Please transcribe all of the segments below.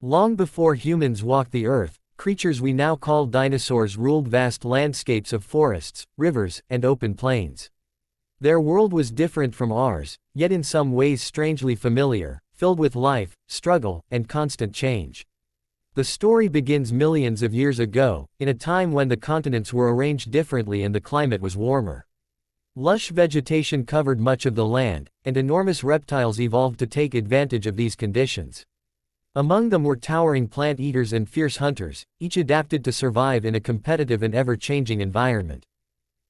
Long before humans walked the earth, creatures we now call dinosaurs ruled vast landscapes of forests, rivers, and open plains. Their world was different from ours, yet in some ways strangely familiar, filled with life, struggle, and constant change. The story begins millions of years ago, in a time when the continents were arranged differently and the climate was warmer. Lush vegetation covered much of the land, and enormous reptiles evolved to take advantage of these conditions. Among them were towering plant eaters and fierce hunters, each adapted to survive in a competitive and ever-changing environment.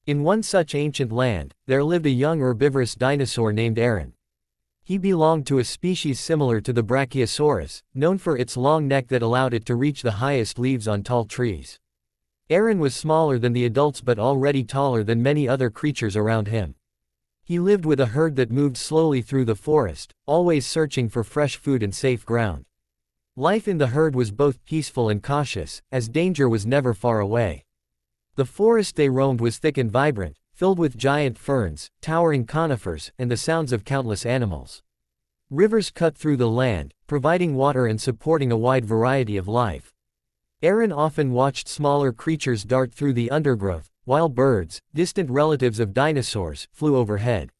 In one such ancient land, there lived a young herbivorous dinosaur named Arin. He belonged to a species similar to the Brachiosaurus, known for its long neck that allowed it to reach the highest leaves on tall trees. Arin was smaller than the adults but already taller than many other creatures around him. He lived with a herd that moved slowly through the forest, always searching for fresh food and safe ground. Life in the herd was both peaceful and cautious, as danger was never far away. The forest they roamed was thick and vibrant, filled with giant ferns, towering conifers, and the sounds of countless animals. Rivers cut through the land, providing water and supporting a wide variety of life. Arin often watched smaller creatures dart through the undergrowth, while birds, distant relatives of dinosaurs, flew overhead.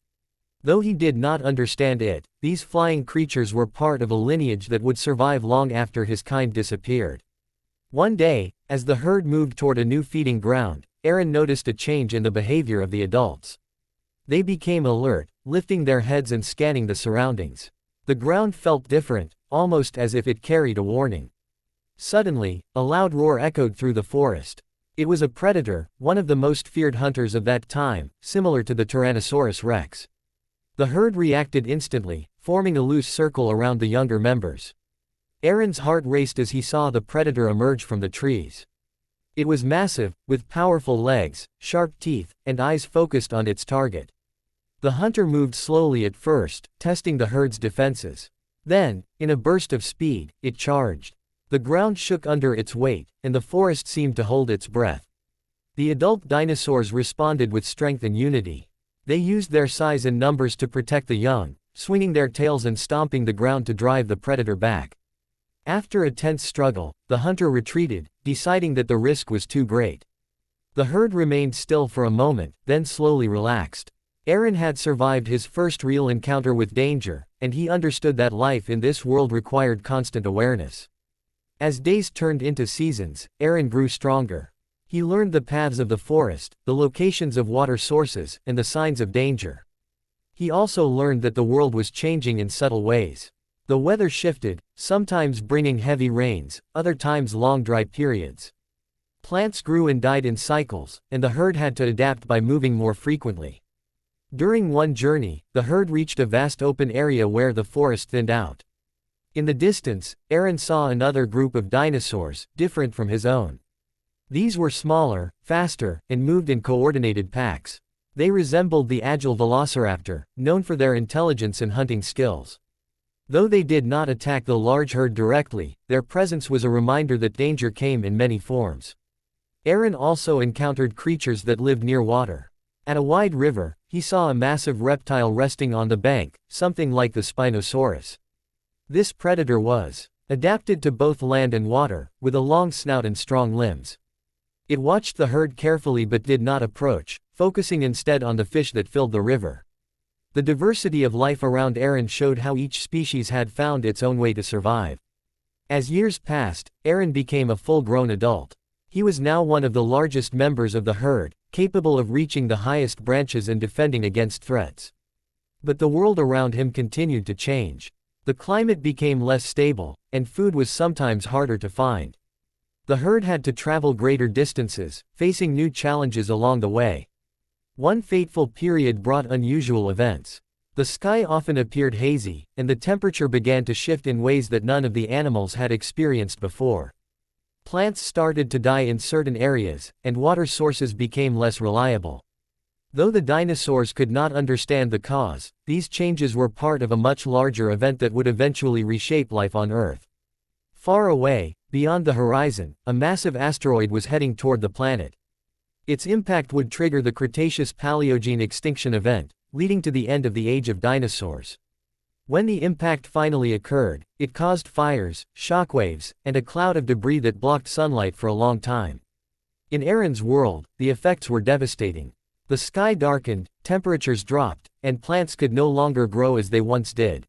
Though he did not understand it, these flying creatures were part of a lineage that would survive long after his kind disappeared. One day, as the herd moved toward a new feeding ground, Arin noticed a change in the behavior of the adults. They became alert, lifting their heads and scanning the surroundings. The ground felt different, almost as if it carried a warning. Suddenly, a loud roar echoed through the forest. It was a predator, one of the most feared hunters of that time, similar to the Tyrannosaurus rex. The herd reacted instantly, forming a loose circle around the younger members. Arin's heart raced as he saw the predator emerge from the trees. It was massive, with powerful legs, sharp teeth, and eyes focused on its target. The hunter moved slowly at first, testing the herd's defenses. Then, in a burst of speed, it charged. The ground shook under its weight, and the forest seemed to hold its breath. The adult dinosaurs responded with strength and unity. They used their size and numbers to protect the young, swinging their tails and stomping the ground to drive the predator back. After a tense struggle, the hunter retreated, deciding that the risk was too great. The herd remained still for a moment, then slowly relaxed. Arin had survived his first real encounter with danger, and he understood that life in this world required constant awareness. As days turned into seasons, Arin grew stronger. He learned the paths of the forest, the locations of water sources, and the signs of danger. He also learned that the world was changing in subtle ways. The weather shifted, sometimes bringing heavy rains, other times long dry periods. Plants grew and died in cycles, and the herd had to adapt by moving more frequently. During one journey, the herd reached a vast open area where the forest thinned out. In the distance, Arin saw another group of dinosaurs, different from his own. These were smaller, faster, and moved in coordinated packs. They resembled the agile Velociraptor, known for their intelligence and hunting skills. Though they did not attack the large herd directly, their presence was a reminder that danger came in many forms. Arin also encountered creatures that lived near water. At a wide river, he saw a massive reptile resting on the bank, something like the Spinosaurus. This predator was adapted to both land and water, with a long snout and strong limbs. It watched the herd carefully but did not approach, focusing instead on the fish that filled the river. The diversity of life around Arin showed how each species had found its own way to survive. As years passed, Arin became a full-grown adult. He was now one of the largest members of the herd, capable of reaching the highest branches and defending against threats. But the world around him continued to change. The climate became less stable, and food was sometimes harder to find. The herd had to travel greater distances, facing new challenges along the way. One fateful period brought unusual events. The sky often appeared hazy, and the temperature began to shift in ways that none of the animals had experienced before. Plants started to die in certain areas, and water sources became less reliable. Though the dinosaurs could not understand the cause, these changes were part of a much larger event that would eventually reshape life on Earth. Far away, beyond the horizon, a massive asteroid was heading toward the planet. Its impact would trigger the Cretaceous-Paleogene extinction event, leading to the end of the age of dinosaurs. When the impact finally occurred, it caused fires, shockwaves, and a cloud of debris that blocked sunlight for a long time. In Arin's world, the effects were devastating. The sky darkened, temperatures dropped, and plants could no longer grow as they once did.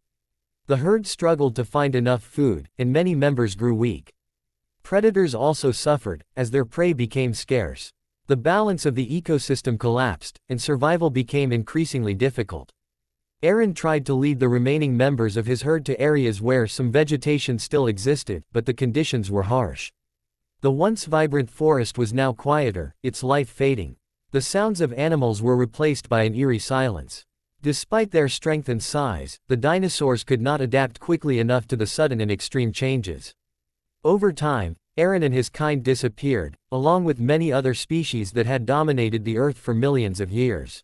The herd struggled to find enough food, and many members grew weak. Predators also suffered, as their prey became scarce. The balance of the ecosystem collapsed, and survival became increasingly difficult. Arin tried to lead the remaining members of his herd to areas where some vegetation still existed, but the conditions were harsh. The once vibrant forest was now quieter, its life fading. The sounds of animals were replaced by an eerie silence. Despite their strength and size, the dinosaurs could not adapt quickly enough to the sudden and extreme changes. Over time, Arin and his kind disappeared, along with many other species that had dominated the Earth for millions of years.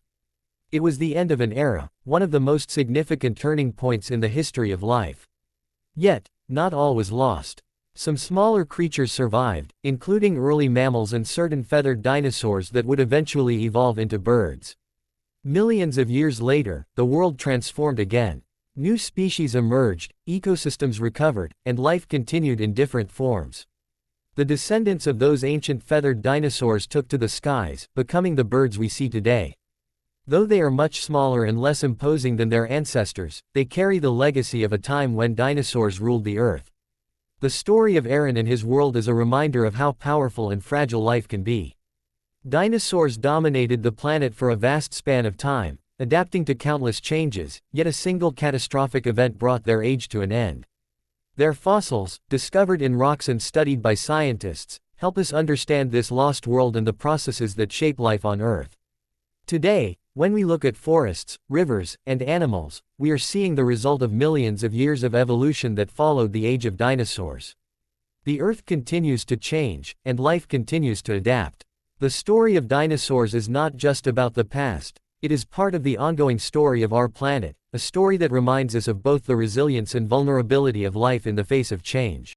It was the end of an era, one of the most significant turning points in the history of life. Yet, not all was lost. Some smaller creatures survived, including early mammals and certain feathered dinosaurs that would eventually evolve into birds. Millions of years later, the world transformed again. New species emerged, ecosystems recovered, and life continued in different forms. The descendants of those ancient feathered dinosaurs took to the skies, becoming the birds we see today. Though they are much smaller and less imposing than their ancestors, they carry the legacy of a time when dinosaurs ruled the earth. The story of Arin and his world is a reminder of how powerful and fragile life can be. Dinosaurs dominated the planet for a vast span of time, adapting to countless changes, yet a single catastrophic event brought their age to an end. Their fossils, discovered in rocks and studied by scientists, help us understand this lost world and the processes that shape life on Earth. Today, when we look at forests, rivers, and animals, we are seeing the result of millions of years of evolution that followed the age of dinosaurs. The Earth continues to change, and life continues to adapt. The story of dinosaurs is not just about the past, it is part of the ongoing story of our planet, a story that reminds us of both the resilience and vulnerability of life in the face of change.